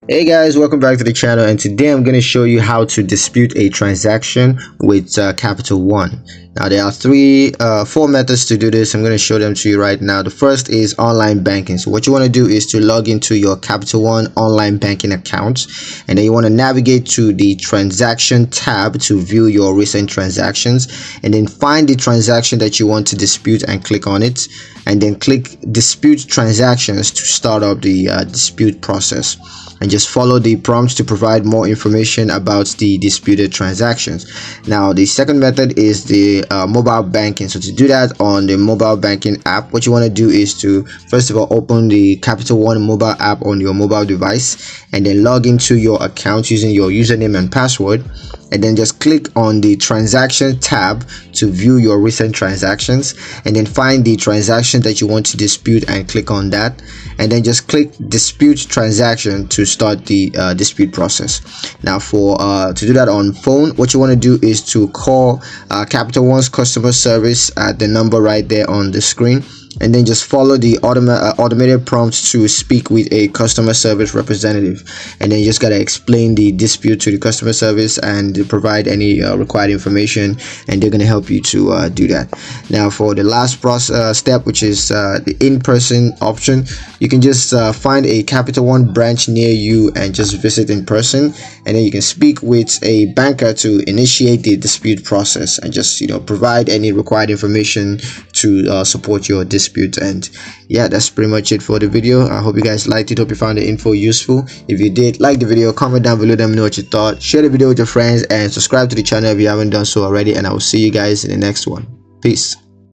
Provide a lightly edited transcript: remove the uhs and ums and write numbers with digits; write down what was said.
Hey guys, welcome back to the channel, and today I'm going to show you how to dispute a transaction with Capital One. Now there are four methods to do this. I'm going to show them to you right now. The first is online banking. So what you want to do is to log into your Capital One online banking account, and then you want to navigate to the transaction tab to view your recent transactions, and then find the transaction that you want to dispute and click on it, and then click dispute transactions to start up the dispute process, and just follow the prompts to provide more information about the disputed transactions. Now the second method is the mobile banking. So to do that on the mobile banking app, what you want to do is to first of all open the Capital One mobile app on your mobile device, and then log into your account using your username and password, and then just click on the transaction tab to view your recent transactions, and then find the transaction that you want to dispute and click on that, and then just click dispute transaction to start the dispute process. Now for to do that on phone, what you want to do is to call Capital One's customer service at the number right there on the screen, and then just follow the automated prompts to speak with a customer service representative, and then you just gotta explain the dispute to the customer service and provide any required information, and they're gonna help you to do that. Now for the last step, which is the in-person option, you can just find a Capital One branch near you and just visit in person, and then you can speak with a banker to initiate the dispute process and just provide any required information to support your dispute. And yeah, that's pretty much it for the video. I hope you guys liked it. Hope you found the info useful. If you did, like the video, comment down below, let me know what you thought, share the video with your friends, and subscribe to the channel if you haven't done so already, and I will see you guys in the next one. Peace.